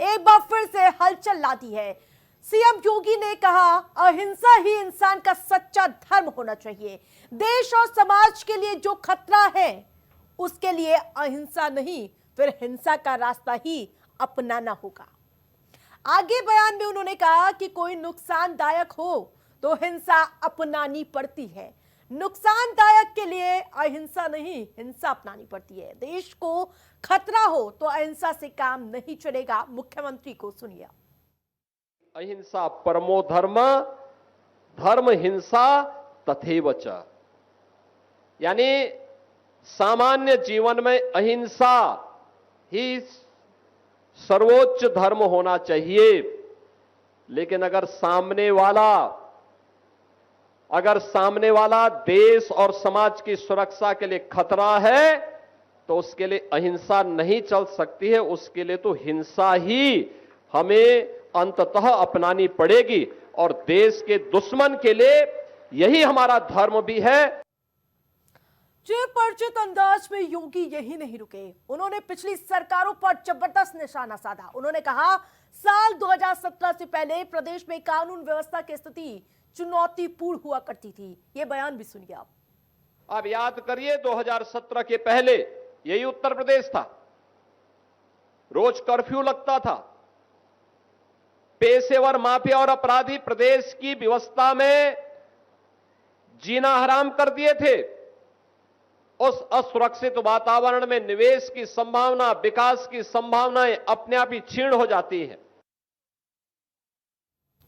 एक बार फिर से हलचल ला दी है। सीएम योगी ने कहा अहिंसा ही इंसान का सच्चा धर्म होना चाहिए। देश और समाज के लिए जो खतरा है उसके लिए अहिंसा नहीं फिर हिंसा का रास्ता ही अपनाना होगा। आगे बयान में उन्होंने कहा कि कोई नुकसानदायक हो तो हिंसा अपनानी पड़ती है, नुकसानदायक के लिए अहिंसा नहीं हिंसा अपनानी पड़ती है। देश को खतरा हो तो अहिंसा से काम नहीं चलेगा। मुख्यमंत्री को सुनिए। अहिंसा परमो धर्म, धर्म हिंसा तथैव च। यानी सामान्य जीवन में अहिंसा ही सर्वोच्च धर्म होना चाहिए, लेकिन अगर सामने वाला देश और समाज की सुरक्षा के लिए खतरा है तो उसके लिए अहिंसा नहीं चल सकती है, उसके लिए तो हिंसा ही हमें अंततः अपनानी पड़ेगी। और देश के दुश्मन के लिए यही हमारा धर्म भी है। चिरपरिचित अंदाज में योगी यही नहीं रुके, उन्होंने पिछली सरकारों पर जबरदस्त निशाना साधा। उन्होंने कहा साल 2017 से पहले प्रदेश में कानून व्यवस्था की स्थिति चुनौतीपूर्ण हुआ करती थी। यह बयान भी सुनिए आप। अब याद करिए 2017 के पहले यही उत्तर प्रदेश था, रोज कर्फ्यू लगता था, पेशेवर माफिया और अपराधी प्रदेश की व्यवस्था में जीना हराम कर दिए थे। उस असुरक्षित वातावरण में निवेश की संभावना, विकास की संभावनाएं अपने आप ही क्षीण हो जाती है।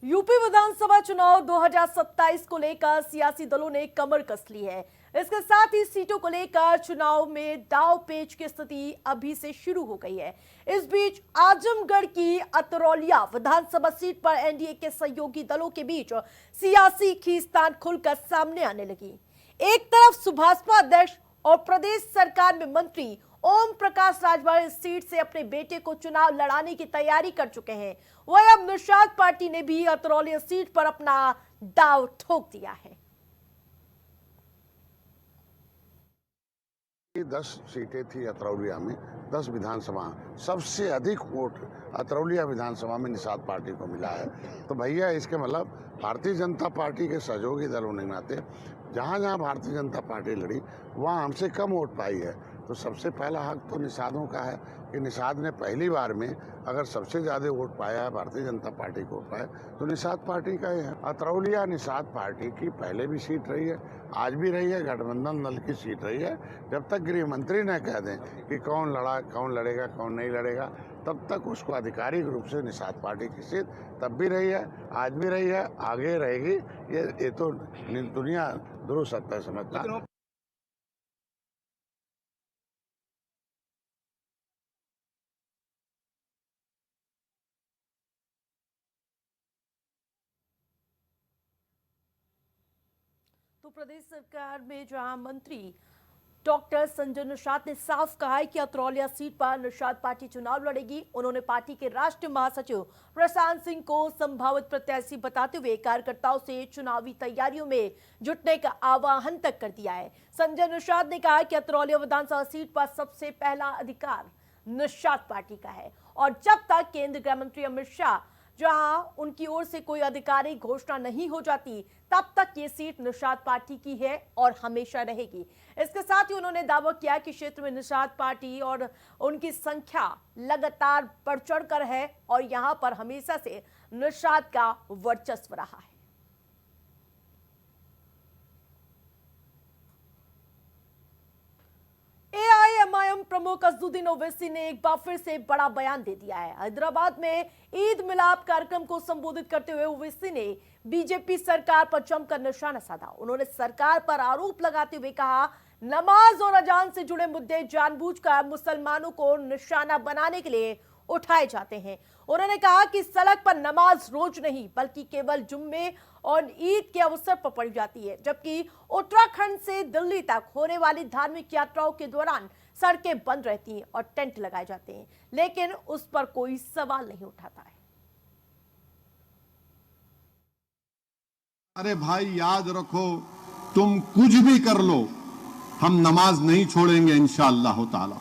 यूपी विधानसभा चुनाव 2027 को लेकर सियासी दलों ने कमर कस ली है। इसके साथ ही सीटों को लेकर चुनाव में दांव पेच की स्थिति अभी से शुरू हो गई है। इस बीच आजमगढ़ की अतरौलिया विधानसभा सीट पर एनडीए के सहयोगी दलों के बीच सियासी खींचतान खुलकर सामने आने लगी। एक तरफ सुभाषपा अध्यक्ष और प्रदेश सरकार में मंत्री ओम प्रकाश राजभर इस सीट से अपने बेटे को चुनाव लड़ाने की तैयारी कर चुके हैं। वहीं अब निषाद पार्टी ने भी अतरौलिया सीट पर अपना दांव ठोक दिया है। 10 सीटें थी अतरौलिया में, 10 विधानसभा, सबसे अधिक वोट अतरौलिया विधानसभा में निषाद पार्टी को मिला है। तो भैया इसके मतलब भारतीय जनता पार्टी के सहयोगी दलों ने नाते जहां जहां भारतीय जनता पार्टी लड़ी वहां हमसे कम वोट पाई है। तो सबसे पहला हक तो निषादों का है कि निषाद ने पहली बार में अगर सबसे ज्यादा वोट पाया है, भारतीय जनता पार्टी को पाया, तो निषाद पार्टी का ही है। अतरौलिया निषाद पार्टी की पहले भी सीट रही है, आज भी रही है, गठबंधन दल की सीट रही है। जब तक गृह मंत्री न कह दें कि कौन लड़ेगा कौन नहीं लड़ेगा, तब तक उसको आधिकारिक रूप से निषाद पार्टी की सीट तब भी रही है, आज भी रही है, आगे रहेगी। ये तो दुनिया ध्रुव सत्य समझता। तो प्रदेश सरकार में जहां मंत्री डॉक्टर संजय निषाद ने साफ कहा है कि अतरौलिया सीट पर निषाद पार्टी चुनाव लड़ेगी। उन्होंने पार्टी के राष्ट्रीय महासचिव प्रशांत सिंह को संभावित प्रत्याशी बताते हुए कार्यकर्ताओं से चुनावी तैयारियों में जुटने का आह्वान तक कर दिया है। संजय निषाद ने कहा कि अतरौलिया विधानसभा सीट पर सबसे पहला अधिकार निषाद पार्टी का है और जब तक केंद्रीय गृह मंत्री अमित शाह जहां उनकी ओर से कोई आधिकारिक घोषणा नहीं हो जाती तब तक ये सीट निषाद पार्टी की है और हमेशा रहेगी। इसके साथ ही उन्होंने दावा किया कि क्षेत्र में निषाद पार्टी और उनकी संख्या लगातार बढ़ चढ़कर है और यहां पर हमेशा से निषाद का वर्चस्व रहा है। एआईएमआईएम प्रमुख अजदुद्दीन ओवैसी ने एक बार फिर से बड़ा बयान दे दिया है। हैदराबाद में ईद मिलाप कार्यक्रम को संबोधित करते हुए ओवैसी ने बीजेपी सरकार पर जमकर निशाना साधा। उन्होंने सरकार पर आरोप लगाते हुए कहा नमाज और अजान से जुड़े मुद्दे जानबूझकर मुसलमानों को निशाना बनाने के लिए उठाए जाते हैं। उन्होंने कहा कि सड़क पर नमाज रोज नहीं बल्कि केवल जुम्मे और ईद के अवसर पर पढ़ी जाती है, जबकि उत्तराखंड से दिल्ली तक होने वाली धार्मिक यात्राओं के दौरान सड़कें बंद रहती हैं और टेंट लगाए जाते हैं, लेकिन उस पर कोई सवाल नहीं उठाता है। अरे भाई याद रखो, तुम कुछ भी कर लो, हम नमाज नहीं छोड़ेंगे इंशाअल्लाह ताला।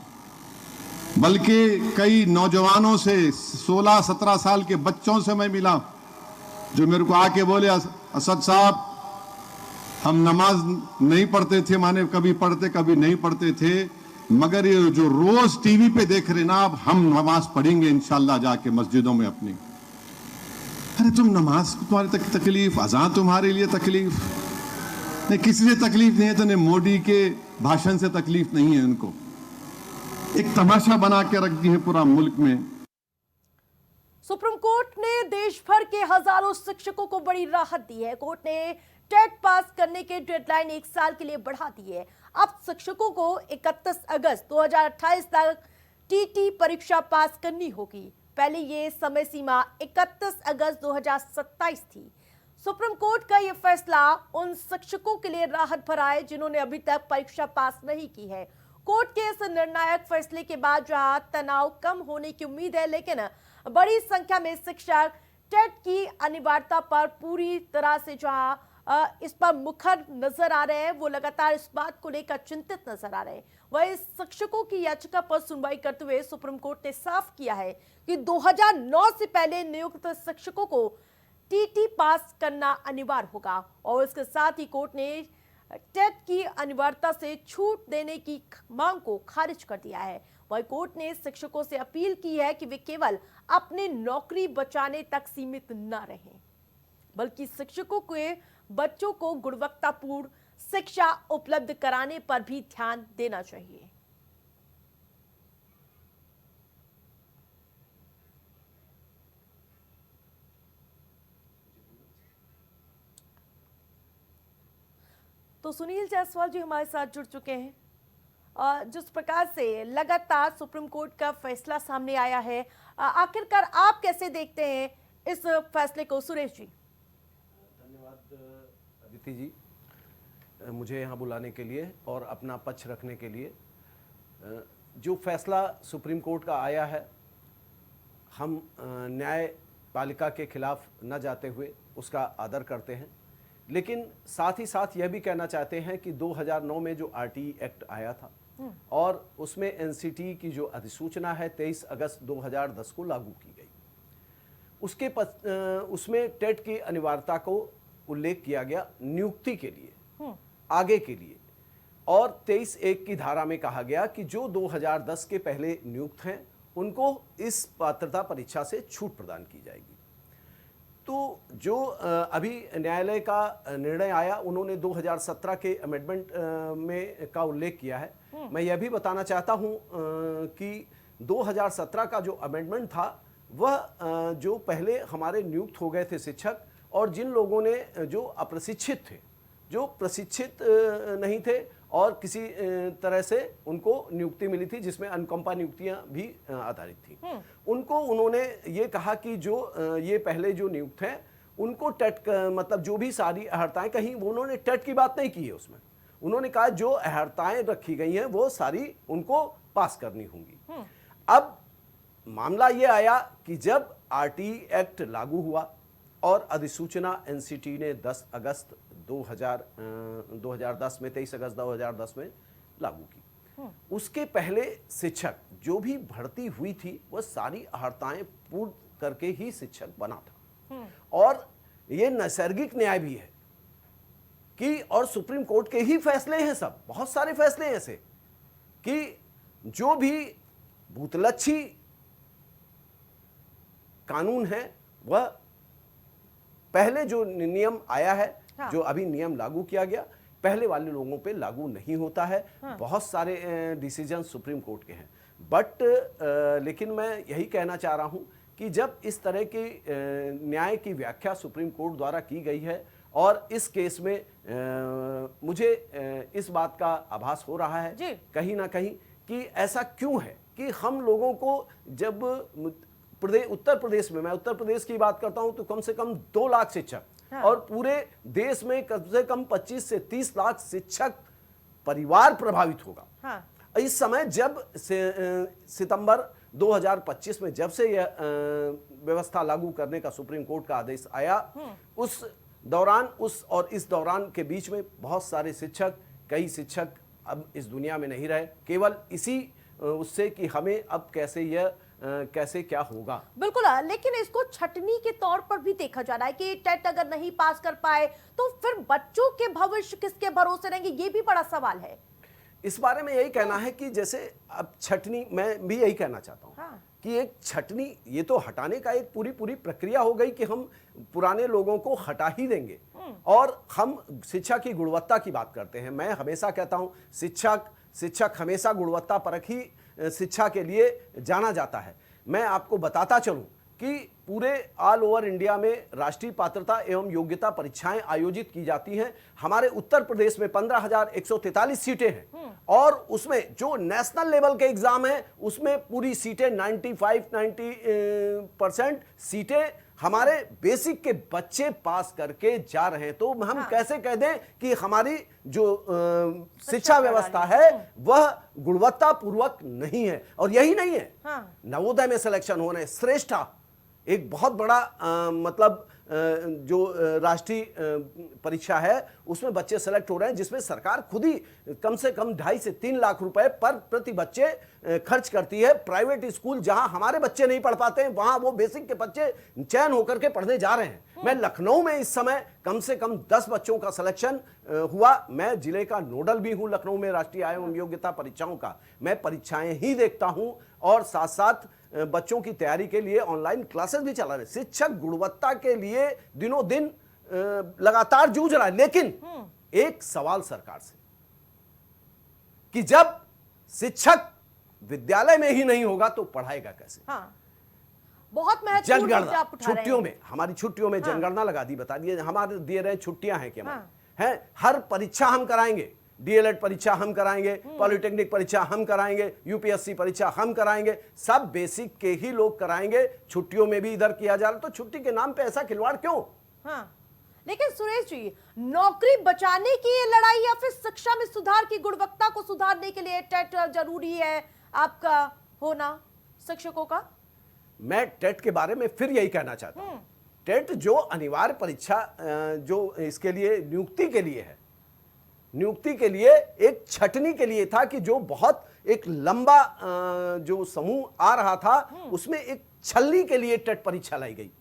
बल्कि कई नौजवानों से 16-17 साल के बच्चों से मैं मिला जो मेरे को आके बोले, असद साहब हम नमाज नहीं पढ़ते थे, माने कभी पढ़ते कभी नहीं पढ़ते थे, मगर ये जो रोज टीवी पे देख रहे ना, अब हम नमाज पढ़ेंगे इंशाल्लाह जाके मस्जिदों में अपनी। अरे तुम नमाज तुम्हारी तकलीफ, अजान तुम्हारे लिए तकलीफ नहीं, किसी से तकलीफ नहीं है, तो मोदी के भाषण से तकलीफ नहीं है उनको। एक तमाशा बना के रख दी है पूरा मुल्क में। सुप्रीम कोर्ट ने देश भर के हजारों शिक्षकों को बड़ी राहत दी है। कोर्ट ने टेट पास करने की डेडलाइन 1 साल के लिए बढ़ा दी है। अब शिक्षकों को 31 अगस्त 2028 तक टीटी परीक्षा पास करनी होगी। पहले ये समय सीमा 31 अगस्त 2027 थी। सुप्रीम कोर्ट का यह फैसला उन शिक्षकों के लिए राहत भरा है जिन्होंने अभी तक परीक्षा पास नहीं की है। कोर्ट के इस निर्णायक फैसले के बाद जहां तनाव कम होने की उम्मीद है, लेकिन बड़ी संख्या में शिक्षक टेट की अनिवार्यता पर पूरी तरह से जहां इस पर मुखर नजर आ रहे हैं, वो लगातार इस बात को लेकर चिंतित नजर आ रहे हैं। वहीं शिक्षकों की याचिका पर सुनवाई करते हुए सुप्रीम कोर्ट ने साफ किया है कि 2009 से पहले नियुक्त शिक्षकों को टीटी पास करना अनिवार्य होगा और इसके साथ ही कोर्ट ने टेट की अनिवार्यता से छूट देने की मांग को खारिज कर दिया है। वहीं कोर्ट ने शिक्षकों से अपील की है कि वे केवल अपनी नौकरी बचाने तक सीमित न रहें, बल्कि शिक्षकों के बच्चों को गुणवत्तापूर्ण शिक्षा उपलब्ध कराने पर भी ध्यान देना चाहिए। तो सुनील जायसवाल जी हमारे साथ जुड़ चुके हैं। जिस प्रकार से लगातार सुप्रीम कोर्ट का फैसला सामने आया है, आखिरकार आप कैसे देखते हैं इस फैसले को? सुरेश जी। धन्यवाद अदिति जी, मुझे यहाँ बुलाने के लिए और अपना पक्ष रखने के लिए। जो फैसला सुप्रीम कोर्ट का आया है, हम न्यायपालिका के खिलाफ न जाते हुए उसका आदर करते हैं, लेकिन साथ ही साथ यह भी कहना चाहते हैं कि 2009 में जो आरटीई एक्ट आया था और उसमें एनसीटी की जो अधिसूचना है 23 अगस्त 2010 को लागू की गई, उसमें टेट की अनिवार्यता को उल्लेख किया गया नियुक्ति के लिए, आगे के लिए, और 23(1) की धारा में कहा गया कि जो 2010 के पहले नियुक्त हैं उनको इस पात्रता परीक्षा से छूट प्रदान की जाएगी। तो जो अभी न्यायालय का निर्णय आया, उन्होंने 2017 के अमेंडमेंट में का उल्लेख किया है। मैं यह भी बताना चाहता हूं कि 2017 का जो अमेंडमेंट था वह जो पहले हमारे नियुक्त हो गए थे शिक्षक, और जिन लोगों ने जो अप्रशिक्षित थे, जो प्रशिक्षित नहीं थे और किसी तरह से उनको नियुक्ति मिली थी जिसमें अनुकंपा नियुक्तियां भी आधारित थी, उनको उन्होंने ये कहा कि जो ये पहले जो नियुक्त हैं उनको टेट मतलब जो भी सारी अहर्ताएं, कहीं उन्होंने टेट की बात नहीं की है उसमें, उन्होंने कहा जो अहर्ताएं रखी गई हैं वो सारी उनको पास करनी होंगी। अब मामला ये आया कि जब आरटीई एक्ट लागू हुआ और अधिसूचना एनसीटी ने 10 अगस्त 2010 में 23 अगस्त 2010 में लागू की, उसके पहले शिक्षक जो भी भर्ती हुई थी वह सारी अहर्ताएं पूर्ण करके ही शिक्षक बना था। और ये नैसर्गिक न्याय भी है कि, और सुप्रीम कोर्ट के ही फैसले हैं, सब बहुत सारे फैसले हैं ऐसे कि जो भी भूतलक्षी कानून है वह पहले जो नियम आया है, जो अभी नियम लागू किया गया, पहले वाले लोगों पे लागू नहीं होता है। बहुत सारे डिसीजन सुप्रीम कोर्ट के हैं, बट लेकिन मैं यही कहना चाह रहा हूं कि जब इस तरह की न्याय की व्याख्या सुप्रीम कोर्ट द्वारा की गई है और इस केस में मुझे इस बात का आभास हो रहा है कहीं ना कहीं कि ऐसा क्यों है कि हम लोगों को जब उत्तर प्रदेश में, मैं उत्तर प्रदेश की बात करता हूं तो कम से कम 2 लाख शिक्षक और पूरे देश में कम से कम 25 से 30 लाख शिक्षक परिवार प्रभावित होगा। इस समय जब सितंबर 2025 में जब से यह व्यवस्था लागू करने का सुप्रीम कोर्ट का आदेश आया, उस दौरान और इस दौरान के बीच में बहुत सारे शिक्षक, कई शिक्षक अब इस दुनिया में नहीं रहे, केवल इसी उससे कि हमें अब कैसे क्या होगा। बिल्कुल। लेकिन इसको छटनी के तौर पर भी देखा जा रहा है कि टेट अगर नहीं पास कर पाए तो फिर बच्चों के भविष्य किसके भरोसे रहेंगे, ये भी बड़ा सवाल है। इस बारे में यही कहना है कि जैसे अब छटनी, मैं भी यही कहना चाहता हूँ हाँ। कि एक छटनी, ये तो हटाने का एक पूरी प्रक्रिया हो गई कि हम पुराने लोगों को हटा ही देंगे और हम शिक्षा की गुणवत्ता की बात करते हैं। मैं हमेशा कहता हूँ शिक्षक हमेशा गुणवत्ता परख ही शिक्षा के लिए जाना जाता है। मैं आपको बताता चलूं कि पूरे ऑल ओवर इंडिया में राष्ट्रीय पात्रता एवं योग्यता परीक्षाएं आयोजित की जाती हैं। हमारे उत्तर प्रदेश में 15,143 सीटें हैं और उसमें जो नेशनल लेवल के एग्जाम हैं उसमें पूरी सीटें 90% सीटें हमारे बेसिक के बच्चे पास करके जा रहे हैं। तो हम कैसे कह दें कि हमारी जो शिक्षा व्यवस्था है वह गुणवत्ता पूर्वक नहीं है। और यही नहीं है, नवोदय में सिलेक्शन हो रहे हैं, श्रेष्ठा एक बहुत बड़ा मतलब जो राष्ट्रीय परीक्षा है उसमें बच्चे सेलेक्ट हो रहे हैं, जिसमें सरकार खुद ही कम से कम 2.5 से 3 लाख रुपए पर प्रति बच्चे खर्च करती है। प्राइवेट स्कूल जहां हमारे बच्चे नहीं पढ़ पाते हैं वहां वो बेसिक के बच्चे चयन होकर के पढ़ने जा रहे हैं। मैं लखनऊ में इस समय कम से कम 10 बच्चों का सिलेक्शन हुआ। मैं जिले का नोडल भी हूं लखनऊ में राष्ट्रीय आय एवं योग्यता परीक्षाओं का। मैं परीक्षाएं ही देखता हूं और साथ साथ बच्चों की तैयारी के लिए ऑनलाइन क्लासेस भी चला रहे। शिक्षक गुणवत्ता के लिए दिनों दिन लगातार जूझ रहा है। लेकिन एक सवाल सरकार से कि जब शिक्षक विद्यालय में ही नहीं होगा तो पढ़ाएगा कैसे? बहुत महत्वपूर्ण जनगणना आप उठा रहे हैं। छुट्टियों में, हमारी छुट्टियों में जनगणना लगा दी, बता दिए हमारे दिए रहे छुट्टियां हैं कि हमारे हैं। हर परीक्षा हम कराएंगे, डीएलएड परीक्षा हम कराएंगे, पॉलिटेक्निक परीक्षा हम कराएंगे, यूपीएससी परीक्षा हम कराएंगे, सब बेसिक के ही लोग कराएंगे। छुट्टियों में भी इधर किया जा रहा, तो छुट्टी के नाम पे ऐसा खिलवाड़ क्यों? लेकिन सुरेश जी, नौकरी बचाने की ये लड़ाई या फिर शिक्षा में सुधार की गुणवत्ता को सुधारने के लिए टेट जरूरी है आपका होना शिक्षकों का? मैं टेट के बारे में फिर यही कहना चाहता हूं। टेट जो अनिवार्य परीक्षा जो इसके लिए नियुक्ति के लिए है, नियुक्ति के लिए एक छटनी के लिए था कि जो बहुत एक लंबा जो समूह आ रहा था उसमें एक छलनी के लिए टेट परीक्षा लाई गई,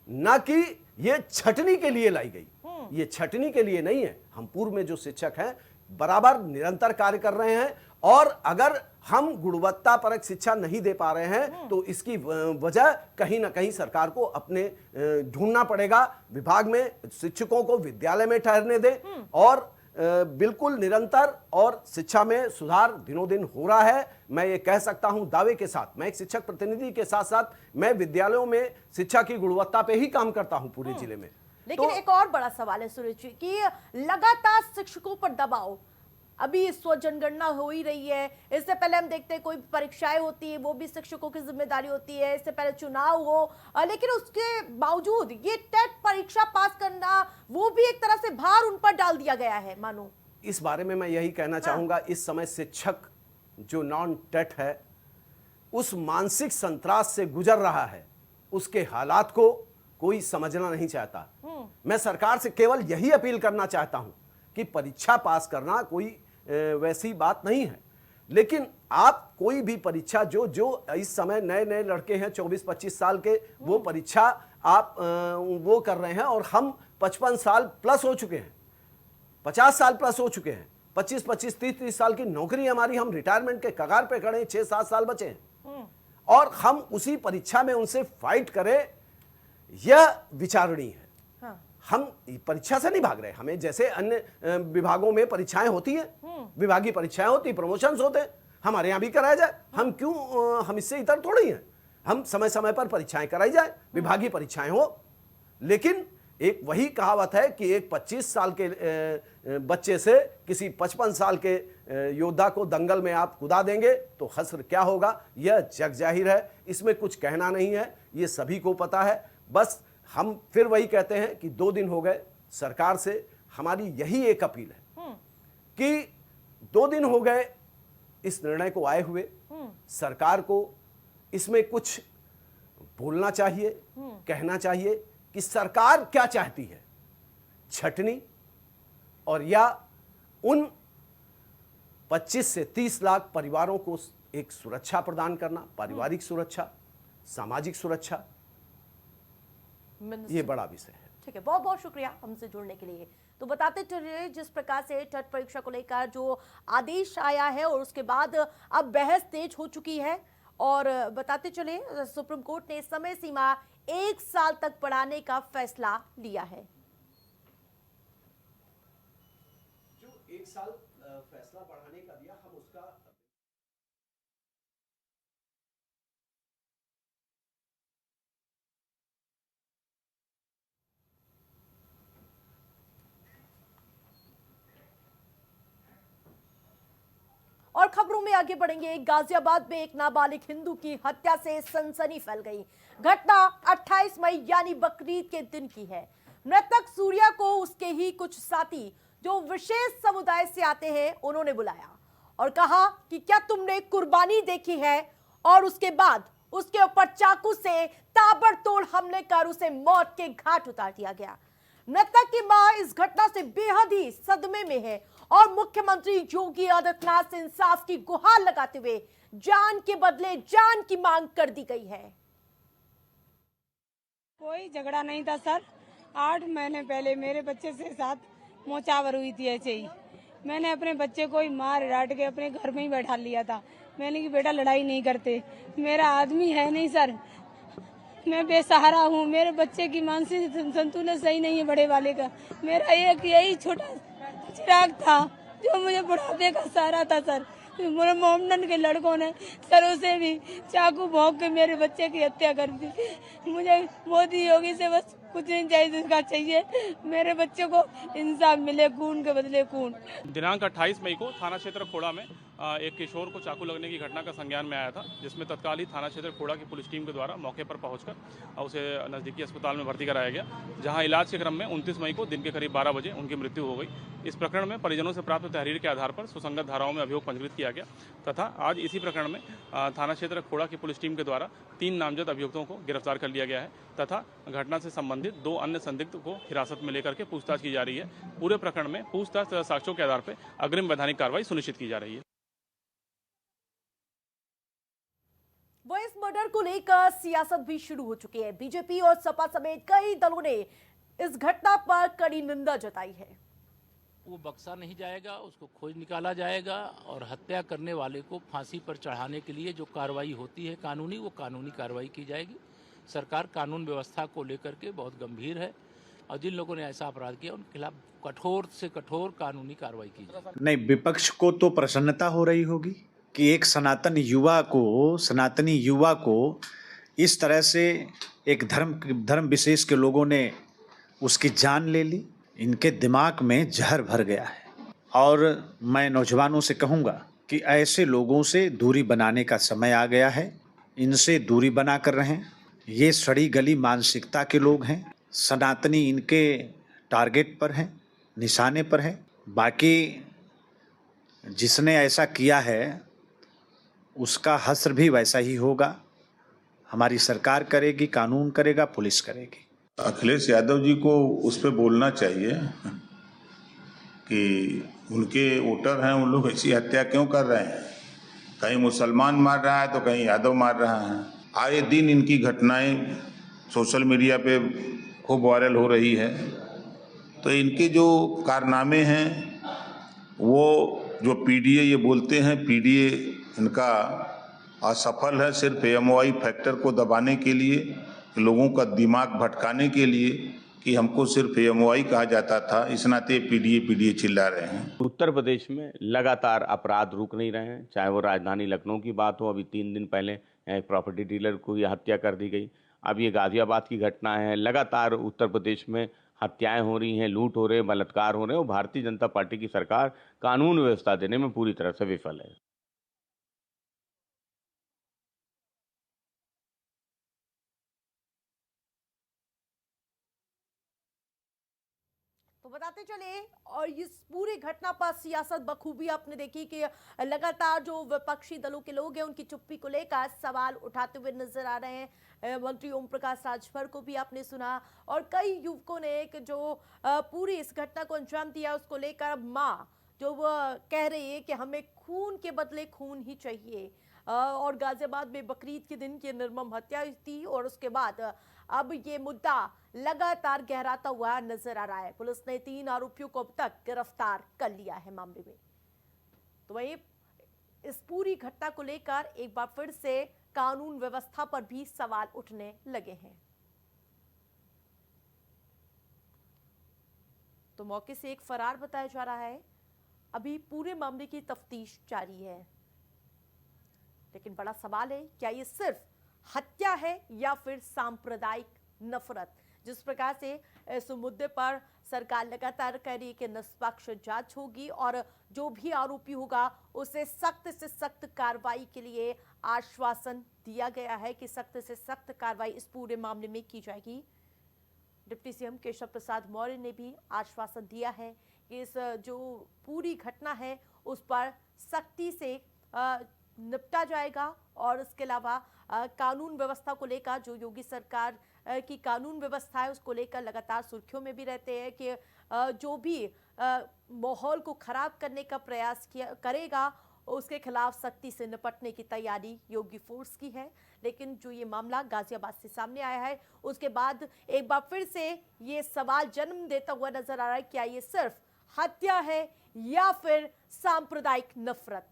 ना कि ये छटनी के लिए लाई गई। ये छटनी के लिए नहीं है। हम पूर्व में जो शिक्षक हैं बराबर निरंतर कार्य कर रहे हैं और अगर हम गुणवत्ता परक शिक्षा नहीं दे पा रहे हैं तो इसकी वजह कहीं ना कहीं सरकार को अपने ढूंढना पड़ेगा। विभाग में शिक्षकों को विद्यालय में ठहरने दें और बिल्कुल निरंतर और शिक्षा में सुधार दिनों दिन हो रहा है। मैं ये कह सकता हूं दावे के साथ, मैं एक शिक्षक प्रतिनिधि के साथ साथ मैं विद्यालयों में शिक्षा की गुणवत्ता पे ही काम करता हूं पूरे जिले में। लेकिन एक और बड़ा सवाल है सुरेश जी कि लगातार शिक्षकों पर दबाव, अभी इस वक्त जनगणना हो ही रही है, इससे पहले हम देखते हैं कोई परीक्षाएं होती है वो भी शिक्षकों की जिम्मेदारी होती है, इससे पहले चुनाव हो, लेकिन उसके बावजूद ये टेट परीक्षा पास करना वो भी एक तरह से भार उन पर डाल दिया गया है मानो। इस बारे में मैं यही कहना चाहूंगा, इस समय शिक्षक जो नॉन टेट है उस मानसिक संत्रास से गुजर रहा है, उसके हालात को कोई समझना नहीं चाहता। मैं सरकार से केवल यही अपील करना चाहता हूं कि परीक्षा पास करना कोई वैसी बात नहीं है, लेकिन आप कोई भी परीक्षा जो इस समय नए लड़के हैं 24-25 साल के, वो परीक्षा आप वो कर रहे हैं और हम 55 साल प्लस हो चुके हैं, 50 साल प्लस हो चुके हैं, 25-25, 30-30 साल की नौकरी हमारी, हम रिटायरमेंट के कगार पे खड़े हैं, 6-7 साल बचे हैं और हम उसी परीक्षा में उनसे फाइट करें, यह विचारणीय है। हम परीक्षा से नहीं भाग रहे, हमें जैसे अन्य विभागों में परीक्षाएं होती हैं, विभागीय परीक्षाएं होती, प्रमोशंस होते हैं, हमारे यहां भी कराया जाए। हम क्यों, हम इससे इतर थोड़ी हैं। हम समय समय पर परीक्षाएं कराई जाए, विभागीय परीक्षाएं हो, लेकिन एक वही कहावत है कि एक 25 साल के बच्चे से किसी 55 साल के योद्धा को दंगल में आप कुदा देंगे तो हस्र क्या होगा, यह जग जाहिर है, इसमें कुछ कहना नहीं है, ये सभी को पता है। बस हम फिर वही कहते हैं कि 2 दिन हो गए, सरकार से हमारी यही एक अपील है कि 2 दिन हो गए इस निर्णय को आए हुए, सरकार को इसमें कुछ बोलना चाहिए, कहना चाहिए कि सरकार क्या चाहती है, छटनी और या उन 25 से 30 लाख परिवारों को एक सुरक्षा प्रदान करना, पारिवारिक सुरक्षा, सामाजिक सुरक्षा, ये बड़ा विषय है। ठीक है, बहुत बहुत शुक्रिया हमसे जुड़ने के लिए। तो बताते चलिए, जिस प्रकार से टेट परीक्षा को लेकर जो आदेश आया है और उसके बाद अब बहस तेज हो चुकी है, और बताते चले सुप्रीम कोर्ट ने समय सीमा 1 साल तक बढ़ाने का फैसला लिया है। जो 1 साल फैसला बढ़ाने का दिया, हम उसका और खबरों में आगे बढ़ेंगे। गाजियाबाद में एक नाबालिग हिंदू की हत्या से सनसनी फैल गई। घटना 28 मई यानी बकरीद के दिन की है। मृतक सूर्या को उसके ही कुछ साथी जो विशेष समुदाय से आते हैं, उन्होंने बुलाया और कहा कि क्या तुमने कुर्बानी देखी है, और उसके बाद उसके ऊपर चाकू से ताबड़तोड़ हमले कर उसे मौत के घाट उतार दिया गया। मृतक की मां इस घटना से बेहद ही सदमे में है और मुख्यमंत्री योगी आदित्यनाथ से इंसाफ की गुहार लगाते हुए जान के बदले जान की मांग कर दी गई है। कोई झगड़ा नहीं था सर। 8 महीने पहले मेरे बच्चे से साथ मोचावर हुई थी ऐसे ही। मैंने अपने बच्चे को ही मार डांट के अपने घर में ही बैठा लिया था। मैंने कि बेटा लड़ाई नहीं करते, मेरा आदमी है नहीं सर, मैं बेसहारा हूँ, मेरे बच्चे की मानसिक संतुलन सही नहीं है बड़े वाले का। मेरा एक यही छोटा चिराग था जो मुझे बुढ़ापे का सहारा था सर। मेरे मोमडन के लड़कों ने सर उसे भी चाकू भोंक के मेरे बच्चे की हत्या कर दी। मुझे मोदी योगी से बस कुछ नहीं चाहिए, उसका चाहिए मेरे बच्चे को इंसाफ मिले, खून के बदले खून। दिनांक 28 मई को थाना क्षेत्र खोड़ा में एक किशोर को चाकू लगने की घटना का संज्ञान में आया था, जिसमें तत्काल ही थाना क्षेत्र खोड़ा की पुलिस टीम के द्वारा मौके पर पहुंचकर उसे नज़दीकी अस्पताल में भर्ती कराया गया, जहां इलाज के क्रम में 29 मई को दिन के करीब 12 बजे उनकी मृत्यु हो गई। इस प्रकरण में परिजनों से प्राप्त तहरीर के आधार पर सुसंगत धाराओं में अभियोग पंजीकृत किया गया तथा आज इसी प्रकरण में थाना क्षेत्र खोड़ा की पुलिस टीम के द्वारा 3 नामजद अभियुक्तों को गिरफ्तार कर लिया गया है तथा घटना से संबंधित 2 अन्य संदिग्ध को हिरासत में लेकर के पूछताछ की जा रही है। पूरे प्रकरण में पूछताछ तथा साक्ष्यों के आधार पर अग्रिम वैधानिक कार्रवाई सुनिश्चित की जा रही है। वो इस मर्डर को लेकर सियासत भी शुरू हो चुकी है। बीजेपी और सपा समेत कई दलों ने इस घटना पर कड़ी निंदा जताई है। वो बख्शा नहीं जाएगा, उसको खोज निकाला जाएगा और हत्या करने वाले को फांसी पर चढ़ाने के लिए जो कार्रवाई होती है कानूनी, वो कानूनी कार्रवाई की जाएगी। सरकार कानून व्यवस्था को लेकर के बहुत गंभीर है और जिन लोगों ने ऐसा अपराध किया उनके खिलाफ कठोर से कठोर कानूनी कार्रवाई की जाएगी। नहीं, विपक्ष को तो प्रसन्नता हो रही होगी कि एक सनातनी युवा को इस तरह से एक धर्म विशेष के लोगों ने उसकी जान ले ली। इनके दिमाग में जहर भर गया है और मैं नौजवानों से कहूँगा कि ऐसे लोगों से दूरी बनाने का समय आ गया है। इनसे दूरी बना कर रहें। ये सड़ी गली मानसिकता के लोग हैं। सनातनी इनके टारगेट पर हैं, निशाने पर हैं। बाकी जिसने ऐसा किया है उसका हश्र भी वैसा ही होगा। हमारी सरकार करेगी, कानून करेगा, पुलिस करेगी। अखिलेश यादव जी को उस पर बोलना चाहिए कि उनके वोटर हैं, उन लोग ऐसी हत्या क्यों कर रहे हैं। कहीं मुसलमान मार रहा है तो कहीं यादव मार रहा है। आए दिन इनकी घटनाएं सोशल मीडिया पे खूब वायरल हो रही है। तो इनके जो कारनामे हैं, वो जो पीडीए ये बोलते हैं, पीडीए इनका असफल है सिर्फ एमओआई फैक्टर को दबाने के लिए, लोगों का दिमाग भटकाने के लिए कि हमको सिर्फ एमओआई कहा जाता था, इस नाते पीडीए चिल्ला रहे हैं। उत्तर प्रदेश में लगातार अपराध रुक नहीं रहे हैं, चाहे वो राजधानी लखनऊ की बात हो। अभी 3 दिन पहले एक प्रॉपर्टी डीलर को यह हत्या कर दी गई। अब ये गाजियाबाद की घटना है। लगातार उत्तर प्रदेश में हत्याएं हो रही हैं, लूट हो रहे हैं, बलात्कार हो रहे हैं और भारतीय जनता पार्टी की सरकार कानून व्यवस्था देने में पूरी तरह से विफल है। तो बताते चले, और इस पूरी घटना पर सियासत बखूबी आपने देखी कि लगातार जो विपक्षी दलों के लोग हैं उनकी चुप्पी को लेकर सवाल उठाते हुए नजर आ रहे हैं। मंत्री ओम प्रकाश राजभर को भी आपने सुना और कई युवकों ने जो पूरी इस घटना को अंजाम दिया उसको लेकर मां जो वो कह रही है कि हमें खून के बदले खून ही चाहिए। और गाजियाबाद में बकरीद के दिन की निर्मम हत्या हुई थी और उसके बाद अब ये मुद्दा लगातार गहराता हुआ नजर आ रहा है। पुलिस ने 3 आरोपियों को अब तक गिरफ्तार कर लिया है मामले में। तो वहीं इस पूरी घटना को लेकर एक बार फिर से कानून व्यवस्था पर भी सवाल उठने लगे हैं। तो मौके से एक फरार बताया जा रहा है। अभी पूरे मामले की तफ्तीश जारी है, लेकिन बड़ा सवाल है, क्या ये सिर्फ हत्या है या फिर सांप्रदायिक नफरत? जिस प्रकार से इस मुद्दे पर सरकार लगातार कह रही है कि निष्पक्ष जांच होगी और जो भी आरोपी होगा उसे सख्त से सख्त कार्रवाई के लिए आश्वासन दिया गया है कि सख्त से सख्त कार्रवाई इस पूरे मामले में की जाएगी। डिप्टी सीएम केशव प्रसाद मौर्य ने भी आश्वासन दिया है कि इस जो पूरी घटना है उस पर सख्ती से निपटा जाएगा और इसके अलावा कानून व्यवस्था को लेकर जो योगी सरकार की कानून व्यवस्था है उसको लेकर लगातार सुर्खियों में भी रहते हैं कि जो भी माहौल को खराब करने का प्रयास करेगा उसके खिलाफ सख्ती से निपटने की तैयारी योगी फोर्स की है। लेकिन जो ये मामला गाजियाबाद से सामने आया है उसके बाद एक बार फिर से ये सवाल जन्म देता हुआ नजर आ रहा है, क्या ये सिर्फ हत्या है या फिर सांप्रदायिक नफरत?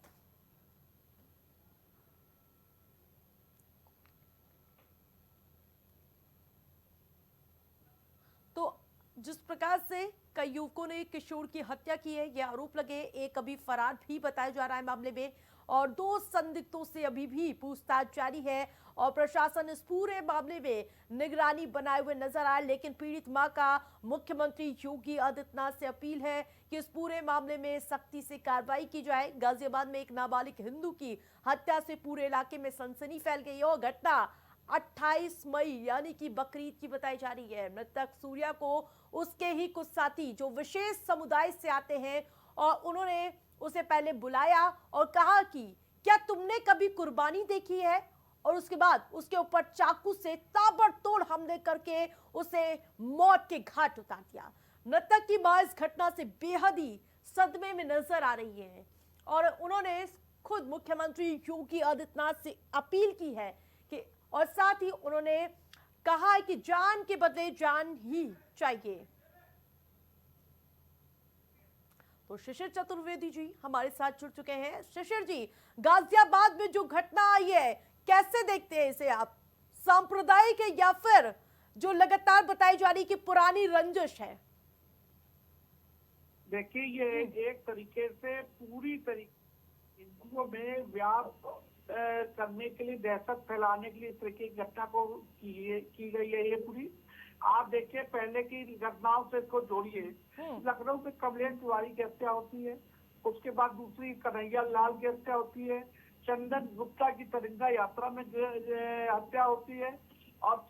तो जिस प्रकार से कई युवकों ने किशोर की हत्या की है, यह आरोप लगे, एक अभी फरार भी बताया जा रहा है मामले में और 2 संदिग्धों से अभी भी पूछताछ जारी है और प्रशासन इस पूरे मामले में निगरानी बनाए हुए नजर आए। लेकिन पीड़ित मां का मुख्यमंत्री योगी आदित्यनाथ से अपील है कि इस पूरे मामले में सख्ती से कार्रवाई की जाए। गाजियाबाद में एक नाबालिग हिंदू की हत्या से पूरे इलाके में सनसनी फैल गई और घटना 28 मई यानी कि बकरीद की बताई जा रही है। मृतक सूर्या को उसके ही कुछ साथी जो विशेष समुदाय से आते हैं और उन्होंने उसे पहले बुलाया और कहा कि क्या तुमने कभी कुर्बानी देखी है, और उसके बाद उसके ऊपर चाकू से ताबड़तोड़ हमले करके उसे मौत के घाट उतार दिया। मृतक की मां इस घटना से बेहद ही सदमे में नजर आ रही है और उन्होंने खुद मुख्यमंत्री योगी आदित्यनाथ से अपील की है कि और साथ ही उन्होंने कहा है कि जान के बदले जान ही चाहिए। तो शिशिर चतुर्वेदी जी हमारे साथ जुड़ चुके हैं। शिशिर जी, गाजियाबाद में जो घटना आई है कैसे देखते हैं इसे आप? सांप्रदायिक है या फिर जो लगातार बताई जा रही कि पुरानी रंजिश है? देखिए, ये एक तरीके से पूरी तरीके हिंदुओं में व्याप करने के लिए, दहशत फैलाने के लिए इस तरह की घटना को की गई है ये पूरी। आप देखिए, पहले की घटनाओं से इसको जोड़िए। लखनऊ में कमलेश तिवारी की हत्या होती है, उसके बाद दूसरी कन्हैया लाल की हत्या होती है, चंदन गुप्ता की तिरंगा यात्रा में हत्या होती है और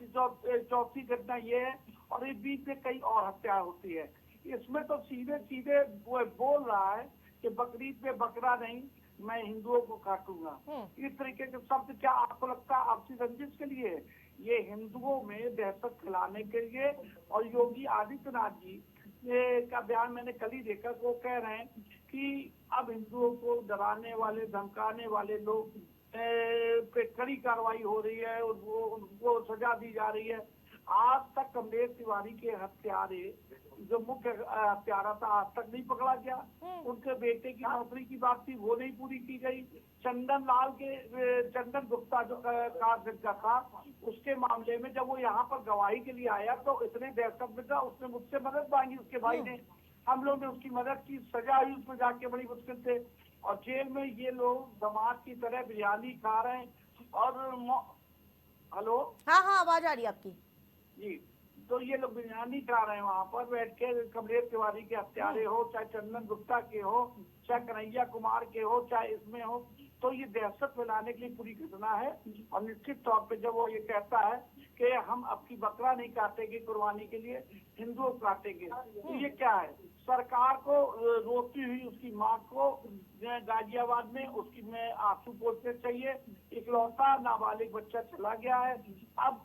चौथी घटना ये है, और इस बीच में कई और हत्या होती है। इसमें तो सीधे सीधे वो बोल रहा है कि बकरीद पे बकरा नहीं, मैं हिंदुओं को काटूंगा। इस तरीके के शब्द क्या आपको लगता है आपसी रंजिश के लिए? ये हिंदुओं में दहशत फैलाने के लिए। और योगी आदित्यनाथ जी का बयान मैंने कल ही देखा, वो कह रहे हैं कि अब हिंदुओं को डराने वाले धमकाने वाले लोग पे कड़ी कार्रवाई हो रही है और वो उनको सजा दी जा रही है। आज तक कमलेश तिवारी के हत्यारे जो मुख्य हत्यारा था आज तक नहीं पकड़ा गया। उनके बेटे की नौकरी की बात थी वो नहीं पूरी की गई। चंदन गुप्ता जो कार था उसके मामले में जब वो यहाँ पर गवाही के लिए आया तो इतने दहशत में था, उसने मुझसे मदद मांगी, उसके भाई ने, हम लोग ने उसकी मदद की, सजा हुई उसमें जाके बड़ी मुश्किल से। और जेल में ये लोग दमाद की तरह बिरयानी खा रहे हैं। और हेलो, हाँ आवाज आ रही है आपकी जी। तो ये लोग बिरयानी खा रहे हैं वहाँ पर बैठ के। कमलेश तिवारी के हत्यारे हो, चाहे चंदन गुप्ता के हो, चाहे कन्हैया कुमार के हो, चाहे इसमें हो, तो ये दहशत फैलाने के लिए पूरी घटना है। और निश्चित तौर पे जब वो ये कहता है कि हम आपकी बकरा नहीं काटेंगे कुर्बानी के लिए, हिंदुओं को काटेंगे, तो ये क्या है? सरकार को रोती हुई उसकी माँ को गाजियाबाद में उसकी में आंसू पोंछने चाहिए। इकलौता नाबालिग बच्चा चला गया है। अब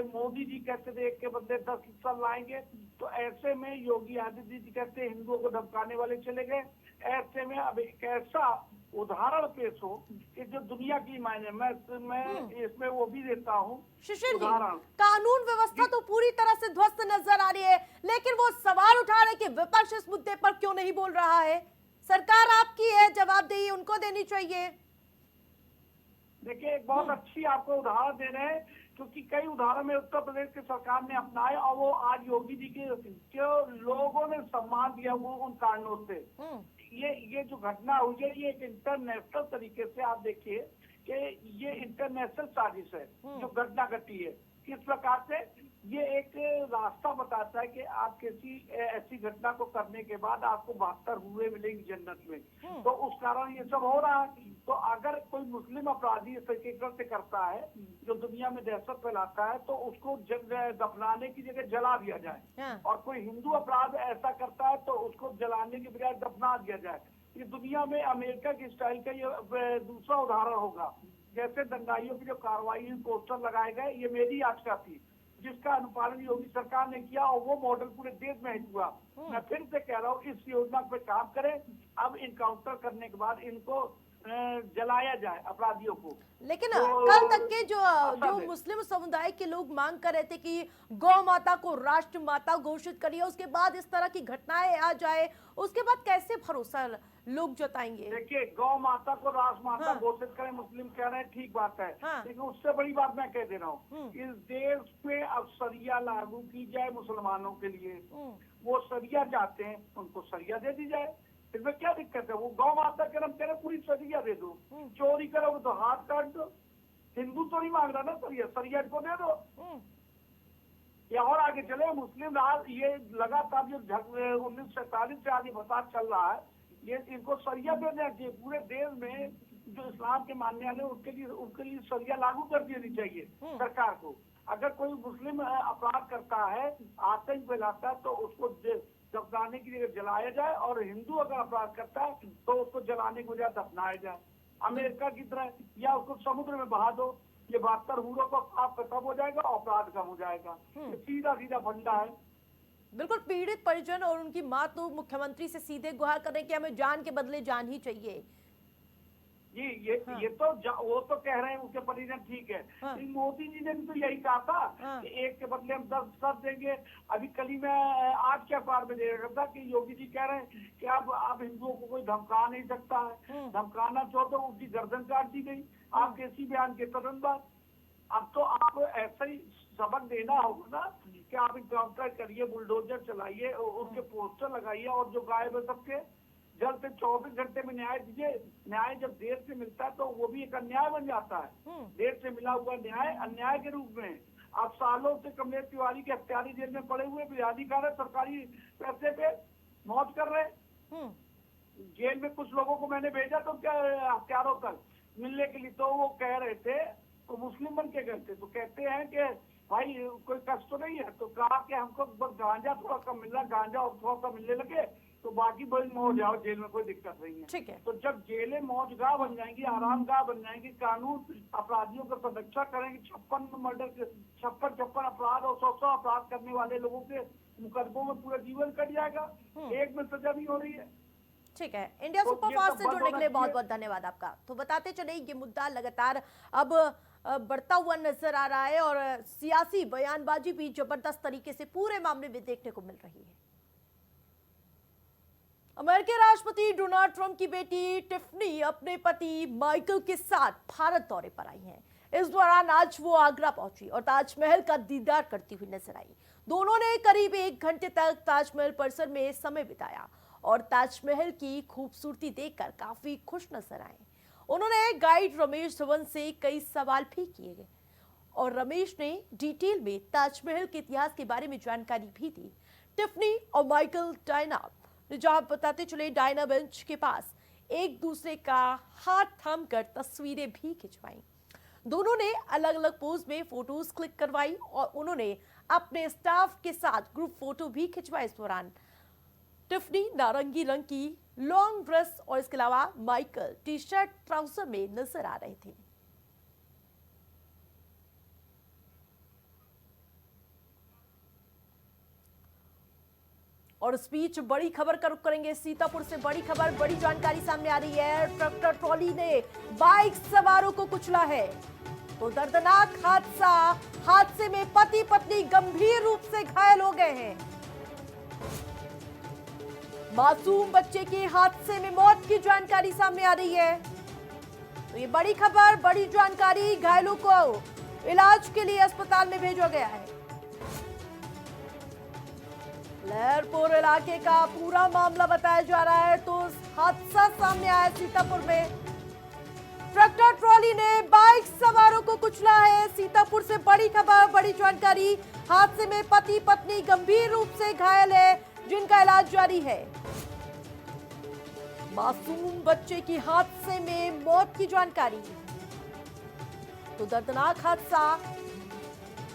मोदी जी कहते थे एक के बदले 10 किसान लाएंगे, तो ऐसे में योगी आदित्यनाथ जी कहते हिंदुओं को धमकाने वाले चले गए। ऐसे में अब एक ऐसा उदाहरण पेश हो कि जो दुनिया की मायने मैं इसमें वो भी देता हूँ शिशिर जी, उदाहरण। कानून व्यवस्था तो पूरी तरह से ध्वस्त नजर आ रही है, लेकिन वो सवाल उठा रहे कि विपक्ष इस मुद्दे पर क्यों नहीं बोल रहा है। सरकार आपकी है, जवाबदेही उनको देनी चाहिए। देखिए, एक बहुत अच्छी आपको उदाहरण दे रहे हैं, क्योंकि कई उदाहरण में उत्तर प्रदेश की सरकार ने अपनाए और वो आज योगी जी के लोगों ने सम्मान दिया वो उन कारणों से। ये जो घटना हुई है, ये एक इंटरनेशनल तरीके से आप देखिए कि ये इंटरनेशनल साजिश है जो घटना घटी है। किस प्रकार से ये एक रास्ता बताता है कि आप किसी ऐसी घटना को करने के बाद आपको 72 हुए मिलेंगे जन्नत में, तो उस कारण ये सब हो रहा है। तो अगर कोई मुस्लिम अपराधी इस तरीके से करता है जो दुनिया में दहशत फैलाता है, तो उसको दफनाने की जगह जला दिया जाए, और कोई हिंदू अपराध ऐसा करता है तो उसको जलाने की बजाय दफना दिया जाए। ये दुनिया में अमेरिका की स्टाइल का ये दूसरा उदाहरण होगा। जैसे दंगाइयों की जो कार्रवाई पोस्टर लगाए गए, ये मेरी याचिका थी जिसका अनुपालन योगी सरकार ने किया और वो मॉडल पूरे देश में हिट हुआ। मैं फिर से कह रहा हूँ, इस योजना पे काम करें। अब इनकाउंटर करने के बाद इनको जलाया जाए अपराधियों को। लेकिन तो कल तक के जो मुस्लिम समुदाय के लोग मांग कर रहे थे कि गौ माता को राष्ट्र माता घोषित करिए, उसके बाद इस तरह की घटनाएं आ जाए, उसके बाद कैसे भरोसा लोग जताएंगे? देखिए, गौ माता को राष्ट्र माता घोषित करें, मुस्लिम कह रहे हैं, ठीक बात है, लेकिन उससे बड़ी बात मैं कह दे रहा हूँ, इस देश पे अब सरिया लागू की जाए मुसलमानों के लिए। वो सरिया चाहते हैं, उनको सरिया दे दी जाए, इसमें क्या दिक्कत है? वो गौ माता के नाम कह रहे पूरी सरिया दे दो। चोरी करोगे तो हाथ काट दो। हिंदू तो नहीं मांग रहा ना सरिया, सरिया को दे दो। या और आगे चले, मुस्लिम राज ये लगातार जो 1947 से आगे फसाद चल रहा है, ये इनको सरिया देना चाहिए। पूरे देश में जो इस्लाम के मानने वाले उनके लिए सरिया लागू कर देनी चाहिए सरकार को। अगर कोई मुस्लिम अपराध करता है, आतंक फैलाता है, तो उसको दफनाने की जगह जलाया जाए, और हिंदू अगर अपराध करता है तो उसको जलाने की बजाय दफनाया जाए अमेरिका की तरह, या उसको समुद्र में बहा दो। ये 72 हुरों का पाप खत्म हो जाएगा, अपराध कम हो जाएगा। सीधा सीधा फंडा है। बिल्कुल, पीड़ित परिजन और उनकी मां तो मुख्यमंत्री से सीधे गुहार कर रहे हैं कि हमें जान के बदले जान ही चाहिए। जी, ये तो वो तो कह रहे हैं उनके परिजन, ठीक है। लेकिन मोदी जी ने भी तो यही कहा था कि एक के बदले हम 10 कर देंगे। अभी कल ही मैं आज के अखबार में देख रहा था कि योगी जी कह रहे हैं कि अब हिंदुओं को कोई धमका नहीं सकता है। धमकाना चाहो तो उसकी गर्दन काट दी गई आपके इसी बयान के तुरंत बाद। अब तो आपको ऐसा ही सबक देना होगा ना कि आप इनकाउंटर करिए, बुलडोजर चलाइए, उसके पोस्टर लगाइए, और जो गायब है सबके जल्द से 24 घंटे में न्याय दीजिए। न्याय जब देर से मिलता है तो वो भी एक अन्याय बन जाता है। देर से मिला हुआ न्याय अन्याय के रूप में। अब सालों से कमलेश तिवारी के हत्यारी जेल में पड़े हुए अधिकारी सरकारी पैसे पे मौज कर रहे। जेल में कुछ लोगों को मैंने भेजा तो क्या हत्यारों तक मिलने के लिए, तो वो कह रहे थे, तो मुस्लिम बन के गए थे, तो कहते हैं कि भाई कोई कष्ट तो नहीं है। तो कहा कि हमको बस गांजा थोड़ा कम मिल रहा, गांजा और थोड़ा सा मिलने लगे तो बाकी बड़ी मौज आओ, जेल में कोई दिक्कत नहीं है। ठीक है। तो जब जेलें मौजगाह बन जाएंगी, आरामगाह बन जाएंगी, कानून अपराधियों का संरक्षा करेंगे, 56 मर्डर, 56 अपराध और 100 अपराध करने वाले लोगों के मुकदमों में पूरा जीवन कट जाएगा। एक में सजा भी हो रही है। ठीक है, इंडिया सुपरफास्ट से जुड़ने के लिए बहुत बहुत धन्यवाद आपका। तो बताते चले, ये मुद्दा लगातार अब बढ़ता हुआ नजर आ रहा है, और सियासी बयानबाजी भी जबरदस्त तरीके से पूरे मामले में देखने को मिल रही है। अमेरिकी राष्ट्रपति डोनाल्ड ट्रंप की बेटी टिफनी अपने पति माइकल के साथ भारत दौरे पर आई हैं। इस दौरान आज वो आगरा पहुंची और ताजमहल का दीदार करती हुई नजर आई। दोनों ने करीब 1 घंटे तक ताजमहल परिसर में समय बिताया और ताजमहल की खूबसूरती देखकर काफी खुश नजर आए। उन्होंने गाइड रमेश धवन से कई सवाल भी किए गए और रमेश ने डिटेल में ताजमहल के इतिहास के बारे में जानकारी भी दी। टिफनी और माइकल डायना जहां बताते चले, डायना बेंच के पास एक दूसरे का हाथ थाम कर तस्वीरें भी खिंचवाई। दोनों ने अलग अलग पोज में फोटोज क्लिक करवाई और उन्होंने अपने स्टाफ के साथ ग्रुप फोटो भी खिंचवाए। इस दौरान टिफनी नारंगी रंग की लॉन्ग ड्रेस और इसके अलावा माइकल टी शर्ट ट्राउजर में नजर आ रहे थे। और इस बीच बड़ी खबर का रुख करेंगे सीतापुर से। बड़ी खबर, बड़ी जानकारी सामने आ रही है। ट्रैक्टर ट्रॉली ने बाइक सवारों को कुचला है तो दर्दनाक हादसे में पति पत्नी गंभीर रूप से घायल हो गए हैं। मासूम बच्चे की हादसे में मौत की जानकारी सामने आ रही है। तो ये बड़ी खबर, बड़ी जानकारी। घायलों को इलाज के लिए अस्पताल में भेजा गया है। लहरपुर इलाके का पूरा मामला बताया जा रहा है। तो हादसा सामने आया सीतापुर में। ट्रैक्टर ट्रॉली ने बाइक सवारों को कुचला है। सीतापुर से बड़ी खबर, बड़ी जानकारी। हादसे में पति पत्नी गंभीर रूप से घायल है, जिनका इलाज जारी है। मासूम बच्चे की हादसे में मौत की जानकारी। तो दर्दनाक हादसा,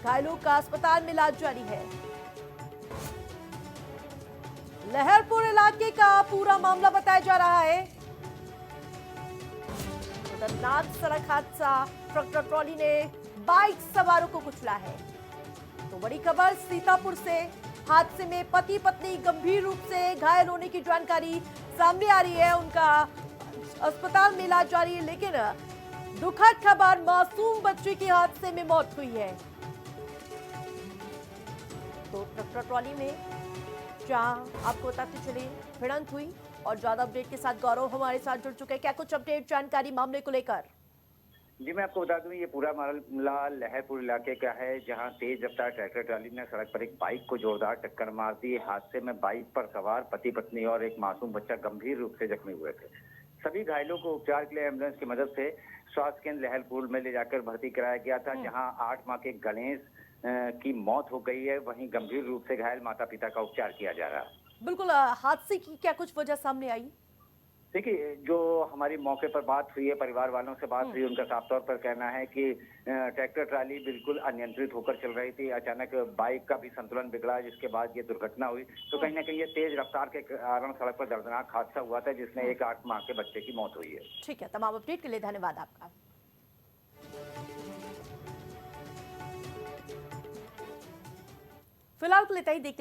घायलों का अस्पताल में इलाज जारी है। लहरपुर इलाके का पूरा मामला बताया जा रहा है। दर्दनाक सड़क हादसा, ट्रैक्टर ट्रॉली ने बाइक सवारों को कुचला है। तो बड़ी खबर सीतापुर से, हादसे में पति पत्नी गंभीर रूप से घायल होने की जानकारी सामने आ रही है। उनका अस्पताल में इलाज जारी है। लेकिन दुखद खबर, मासूम बच्चे की हादसे में मौत हुई है। तो ट्रैक्टर ट्रॉली में जहां आपको बताते चले भिड़ंत हुई। और ज्यादा अपडेट के साथ गौरव हमारे साथ जुड़ चुके हैं। क्या कुछ अपडेट जानकारी मामले को लेकर? जी, मैं आपको बता दूं, ये पूरा मामला लहरपुर इलाके का है, जहां तेज रफ्तार ट्रैक्टर ट्रॉली ने सड़क पर एक बाइक को जोरदार टक्कर मार दी। हादसे में बाइक पर सवार पति पत्नी और एक मासूम बच्चा गंभीर रूप से जख्मी हुए थे। सभी घायलों को उपचार के लिए एम्बुलेंस की मदद से स्वास्थ्य केंद्र लहरपुर में ले जाकर भर्ती कराया गया था, जहां 8 माह के गणेश की मौत हो गई है। वहीं गंभीर रूप से घायल माता पिता का उपचार किया जा रहा है। बिल्कुल, हादसे की क्या कुछ वजह सामने आई? देखिए, जो हमारी मौके पर बात हुई है, परिवार वालों से बात हुई, उनका साफ तौर पर कहना है कि ट्रैक्टर ट्राली बिल्कुल अनियंत्रित होकर चल रही थी। अचानक बाइक का भी संतुलन बिगड़ा, जिसके बाद ये दुर्घटना हुई। तो कहीं ना कहीं ये तेज रफ्तार के कारण सड़क पर दर्दनाक हादसा हुआ था, जिसमें एक 8 माह के बच्चे की मौत हुई है। ठीक है, तमाम अपडेट के लिए धन्यवाद आपका। फिलहाल के लिए इतना ही। देखते